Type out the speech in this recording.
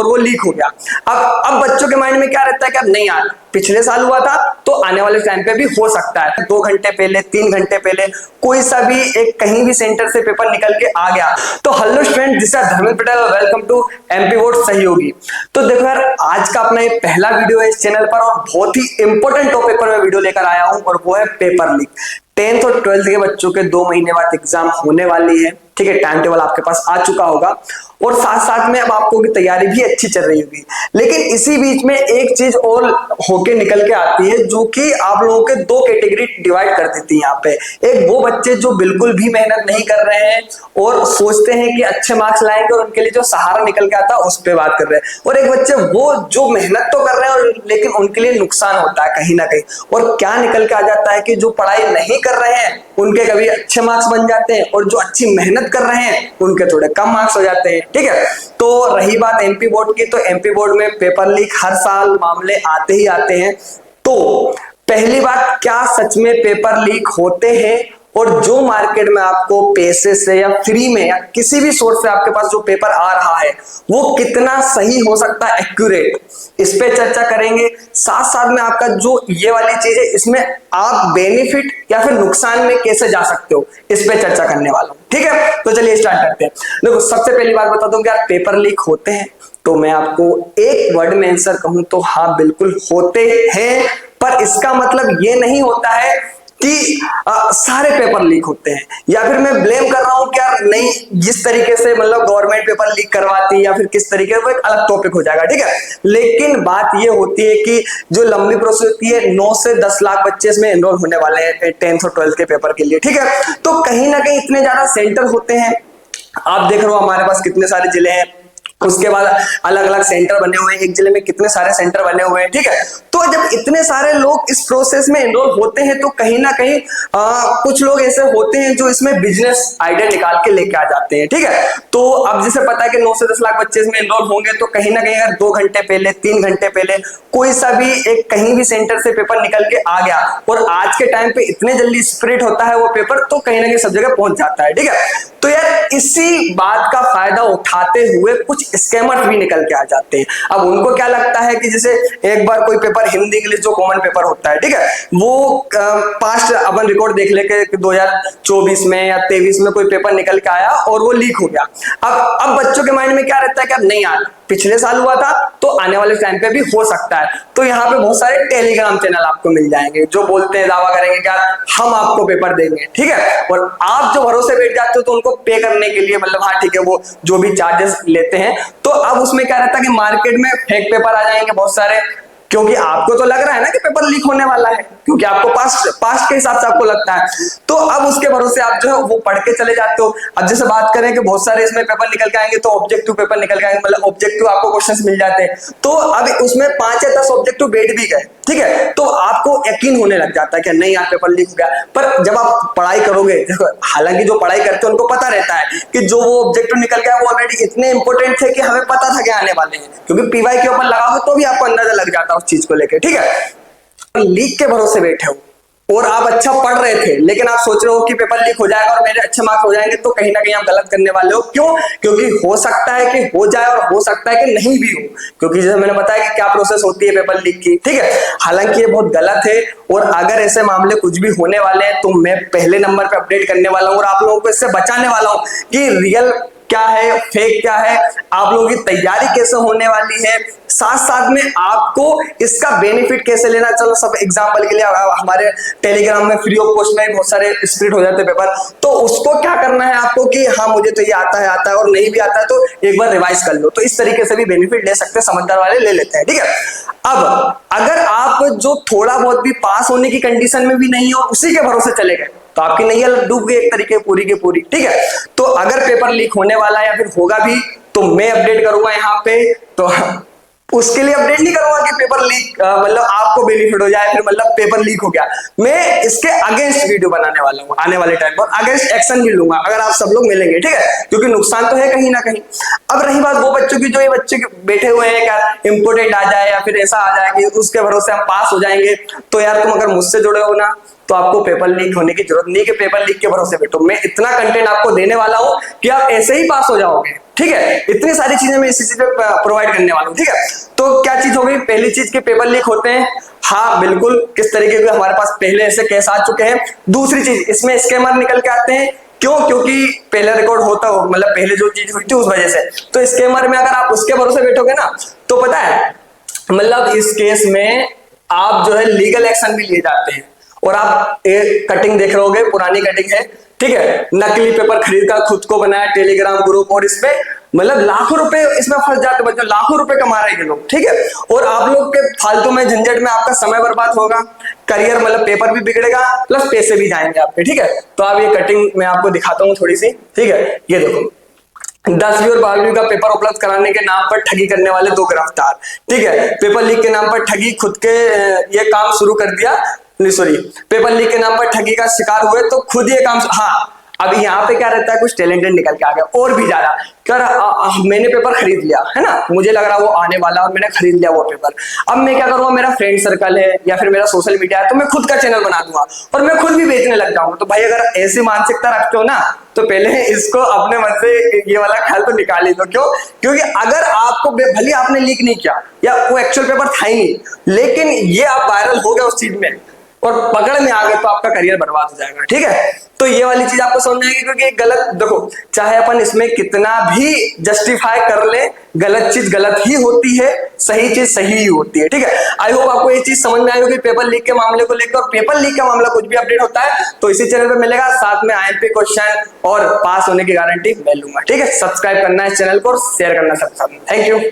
और वो लीक हो गया। अब बच्चों के माइंड में क्या रहता है कि अब नहीं यार, पिछले साल हुआ था तो आने वाले टाइम पे भी हो सकता है। 2 घंटे पहले, 3 घंटे पहले कोई सा भी एक कहीं भी सेंटर से पेपर निकल के आ गया। तो hello student, this is Dharmendra Patel, welcome to MP board सहयोगी। तो देखो यार, आज का अपना ये पहला वीडियो है इस चैनल पर और बहुत ही इंपॉर्टेंट टॉपिक पर मैं वीडियो लेकर आया हूं और वो है पेपर लीक। 10th और 12th के बच्चों के 2 महीने बाद एग्जाम होने वाली है, ठीक है। टाइम टेबल आपके पास आ चुका होगा और साथ साथ में अब आपको की तैयारी भी अच्छी चल रही होगी। लेकिन इसी बीच में एक चीज और होके निकल के आती है जो कि आप लोगों के 2 कैटेगरी डिवाइड कर देती है यहाँ पे। एक वो बच्चे जो बिल्कुल भी मेहनत नहीं कर रहे हैं और सोचते हैं कि अच्छे मार्क्स लाएंगे और उनके लिए जो सहारा निकल के आता है उस पर बात कर रहे हैं, और एक बच्चे वो जो मेहनत तो कर रहे हैं और लेकिन उनके लिए नुकसान होता है कहीं ना कहीं। और क्या निकल के आ जाता है कि जो पढ़ाई नहीं कर रहे हैं उनके कभी अच्छे मार्क्स बन जाते हैं और जो अच्छी मेहनत कर रहे हैं उनके थोड़े कम मार्क्स हो जाते हैं, ठीक है। तो रही बात एमपी बोर्ड की, तो एमपी बोर्ड में पेपर लीक हर साल मामले आते ही आते हैं। तो पहली बात, क्या सच में पेपर लीक होते हैं और जो मार्केट में आपको पैसे से या फ्री में या किसी भी सोर्स से आपके पास जो पेपर आ रहा है वो कितना सही हो सकता है, एक्यूरेट, इस पे चर्चा करेंगे। साथ साथ में आपका जो ये वाली चीज है इसमें आप बेनिफिट या फिर नुकसान में कैसे जा सकते हो इस पे चर्चा करने वाला हूं, ठीक है। तो चलिए स्टार्ट करते हैं। देखो, सबसे पहली बात बता दूं कि यार पेपर लीक होते हैं, तो मैं आपको एक वर्ड में आंसर कहूं तो हाँ, बिल्कुल होते हैं। पर इसका मतलब ये नहीं होता है कि सारे पेपर लीक होते हैं, या फिर मैं ब्लेम कर रहा हूं कि यार नहीं, जिस तरीके से मतलब गवर्नमेंट पेपर लीक करवाती है या फिर किस तरीके से, वो एक अलग टॉपिक हो जाएगा, ठीक है। लेकिन बात ये होती है कि जो लंबी प्रोसेस होती है, 9 से 10 लाख बच्चे इसमें एनरोल होने वाले हैं 10th और 12th के पेपर के लिए, ठीक है। तो कहीं ना कहीं इतने ज्यादा सेंटर होते हैं। आप देख रहे हो हमारे पास कितने सारे जिले हैं, उसके बाद अलग अलग सेंटर बने हुए हैं, एक जिले में कितने सारे सेंटर बने हुए हैं, ठीक है। तो जब इतने सारे लोग इस प्रोसेस में एनरोल होते हैं तो कहीं ना कहीं कुछ लोग ऐसे होते हैं जो इसमें बिजनेस आइडिया निकाल के लेके आ जाते हैं, ठीक है। तो अब जैसे पता है कि 9 से 10 लाख बच्चे इसमें एनरोल होंगे, तो कहीं ना कहीं अगर 2 घंटे पहले, 3 घंटे पहले कोई सा भी एक कहीं भी सेंटर से पेपर निकल के आ गया और आज के टाइम पे इतने जल्दी स्प्रेड होता है वो पेपर, तो कहीं ना कहीं सब जगह पहुंच जाता है, ठीक है। तो यार इसी बात का फायदा उठाते हुए कुछ स्कैमर भी निकल के आ जाते हैं। अब उनको क्या लगता है कि जैसे एक बार कोई पेपर हिंदी इंग्लिश जो कॉमन पेपर होता है, ठीक है, वो पास्ट अपन रिकॉर्ड देख ले के 2024 में या 23 में कोई पेपर निकल के आया और वो लीक हो गया। अब बच्चों के माइंड में क्या रहता है कि अब नहीं यार, पिछले साल हुआ था तो आने वाले टाइम पे भी हो सकता है। तो यहाँ पे बहुत सारे टेलीग्राम चैनल आपको मिल जाएंगे जो बोलते हैं, दावा करेंगे कि यार हम आपको पेपर देंगे, ठीक है। और आप जो भरोसे बैठ जाते हो तो उनको पे करने के लिए, मतलब हाँ ठीक है, वो जो भी चार्जेस लेते हैं। तो अब उसमें क्या रहता है कि मार्केट में फेक पेपर आ जाएंगे बहुत सारे, क्योंकि आपको तो लग रहा है ना कि पेपर लीक होने वाला है, क्योंकि आपको पास्ट के हिसाब से आपको लगता है। तो अब उसके भरोसे आप जो है वो पढ़ के चले जाते हो। अब जैसे बात करें कि बहुत सारे इसमें पेपर निकल के आएंगे, तो ऑब्जेक्टिव पेपर निकल के आएंगे, मतलब ऑब्जेक्टिव आपको क्वेश्चंस मिल जाते हैं। तो अब उसमें 5 या 10 ऑब्जेक्टिव बैठ भी गए, ठीक है, तो आपको यकीन होने लग जाता है कि नहीं यार पेपर लीक हो गया। पर जब आप पढ़ाई करोगे, हालांकि जो पढ़ाई करते हैं उनको पता रहता है कि जो वो ऑब्जेक्टिव निकल गया वो ऑलरेडी इतने इंपॉर्टेंट थे कि हमें पता था कि आने वाले हैं, क्योंकि पीवाई के ऊपर लगा हो तो भी आपको अंदाजा लग जाता है उस चीज को लेकर, ठीक है। लीक के भरोसे बैठे हो और आप अच्छा पढ़ रहे थे, लेकिन आप सोच रहे हो कि पेपर लीक हो जाएगा और मेरे अच्छे मार्क्स हो जाएंगे, तो कहीं ना कहीं आप गलत करने वाले हो। क्यों? क्योंकि हो सकता है कि हो जाए और हो सकता है कि नहीं भी हो, क्योंकि जैसे मैंने बताया कि क्या प्रोसेस होती है पेपर लीक की, ठीक है। हालांकि ये बहुत गलत है और अगर ऐसे मामले कुछ भी होने वाले हैं तो मैं पहले नंबर पे अपडेट करने वाला हूं और आप लोगों को इससे बचाने वाला हूं कि रियल क्या है, फेक क्या है, आप लोगों की तैयारी कैसे होने वाली है, साथ साथ में आपको इसका बेनिफिट कैसे लेना। चलो सब एग्जांपल के लिए हमारे टेलीग्राम में फ्री ऑफ कॉस्ट में बहुत सारे स्प्लिट हो जाते हैं पेपर, तो उसको क्या करना है आपको कि हाँ मुझे तो ये आता है और नहीं भी आता है तो एक बार रिवाइज कर लो। तो इस तरीके से भी बेनिफिट ले सकते हैं, समझदार वाले ले लेते हैं, ठीक है। अब अगर आप जो थोड़ा बहुत भी पास होने की कंडीशन में भी नहीं हो, उसी के भरोसे चले गए, तो आपकी नैया डूब गई एक तरीके पूरी की पूरी, ठीक है। तो अगर पेपर लीक होने वाला है या फिर होगा भी तो मैं अपडेट करूंगा यहाँ पे, तो उसके लिए अपडेट नहीं करूंगा कि पेपर लीक मतलब आपको बेनिफिट हो जाए, फिर मतलब पेपर लीक हो गया। मैं इसके अगेंस्ट वीडियो बनाने वाला हूँ आने वाले टाइम पर, अगेंस्ट एक्शन भी लूंगा अगर आप सब लोग मिलेंगे, ठीक है, क्योंकि नुकसान तो है कहीं ना कहीं। अब रही बात वो बच्चों की, जो ये बच्चे बैठे हुए हैं क्या इंपोर्टेंट आ जाए या फिर ऐसा आ जाए कि उसके भरोसे हम पास हो जाएंगे, तो यार तुम अगर मुझसे जुड़े हो ना तो आपको पेपर लीक होने की जरूरत नहीं कि पेपर लीक के भरोसे बैठो। मैं इतना कंटेंट आपको देने वाला हूं कि आप ऐसे ही पास हो जाओगे, ठीक है। इतनी सारी चीजें मैं इसी चीज पे प्रोवाइड करने वाला हूं, ठीक है। तो क्या चीज हो गई, पहली चीज के पेपर लीक होते हैं, हाँ बिल्कुल, किस तरीके के हमारे पास पहले ऐसे केस आ चुके हैं। दूसरी चीज, इसमें स्कैमर निकल के आते हैं, क्यों? क्योंकि पहले रिकॉर्ड होता हो, मतलब पहले जो चीज हुई थी उस वजह से। तो स्कैमर में अगर आप उसके भरोसे बैठोगे ना, तो पता है मतलब इस केस में आप जो है लीगल एक्शन भी लिए जाते हैं। और आप एक कटिंग देख रहे होगे, पुरानी कटिंग है, ठीक है, नकली पेपर खरीद कर खुद को बनाया टेलीग्राम ग्रुप, और इसमें मतलब लाखों रुपए इसमें फंस जाते बच्चों, लाखों रुपए कमा रहे हैं लोग, ठीक है। और आप लोग के फालतू में झंझट में आपका समय बर्बाद होगा, करियर मतलब पेपर भी बिगड़ेगा, प्लस पैसे भी जाएंगे आपके, ठीक है। तो आप ये कटिंग मैं आपको दिखाता हूँ थोड़ी सी, ठीक है। ये देखो, 10वीं और 12वीं का पेपर उपलब्ध कराने के नाम पर ठगी करने वाले 2 गिरफ्तार, ठीक है। पेपर लीक के नाम पर ठगी, खुद के ये काम शुरू कर दिया, सॉरी, पेपर लीक के नाम पर ठगी का शिकार हुए तो खुद ये काम, हाँ अब यहाँ पे क्या रहता है, कुछ टैलेंटेड निकल के आ गया और भी ज्यादा कर, मैंने पेपर खरीद लिया है ना, मुझे लग रहा वो आने वाला और मैंने खरीद लिया वो पेपर। अब मैं क्या करूँगा, मेरा फ्रेंड सर्कल है या फिर मेरा सोशल मीडिया है, तो मैं खुद का चैनल बना दूंगा और मैं खुद भी बेचने लग जाऊंगा। तो भाई अगर ऐसी मानसिकता रखते हो ना, तो पहले इसको अपने मन से ये वाला ख्याल तो निकाल ही दो। क्यों? क्योंकि अगर आपको भले आपने लीक नहीं किया या वो एक्चुअल पेपर था ही नहीं, लेकिन ये आप वायरल हो गए उस चीज में और पकड़ में आ गए, तो आपका करियर बर्बाद हो जाएगा, ठीक है। तो ये वाली चीज आपको समझ में आएगी, क्योंकि गलत, देखो चाहे अपन इसमें कितना भी जस्टिफाई कर ले, गलत चीज गलत ही होती है, सही चीज सही ही होती है, ठीक है। आई होप आपको ये चीज समझ में आई होगी पेपर लीक के मामले को लेकर। और पेपर लीक का मामला कुछ भी अपडेट होता है तो इसी चैनल पे मिलेगा, साथ में IMP क्वेश्चन और पास होने की गारंटी मैं लूंगा, ठीक है। सब्सक्राइब करना है इस चैनल को और शेयर करना सबके साथ। Thank you.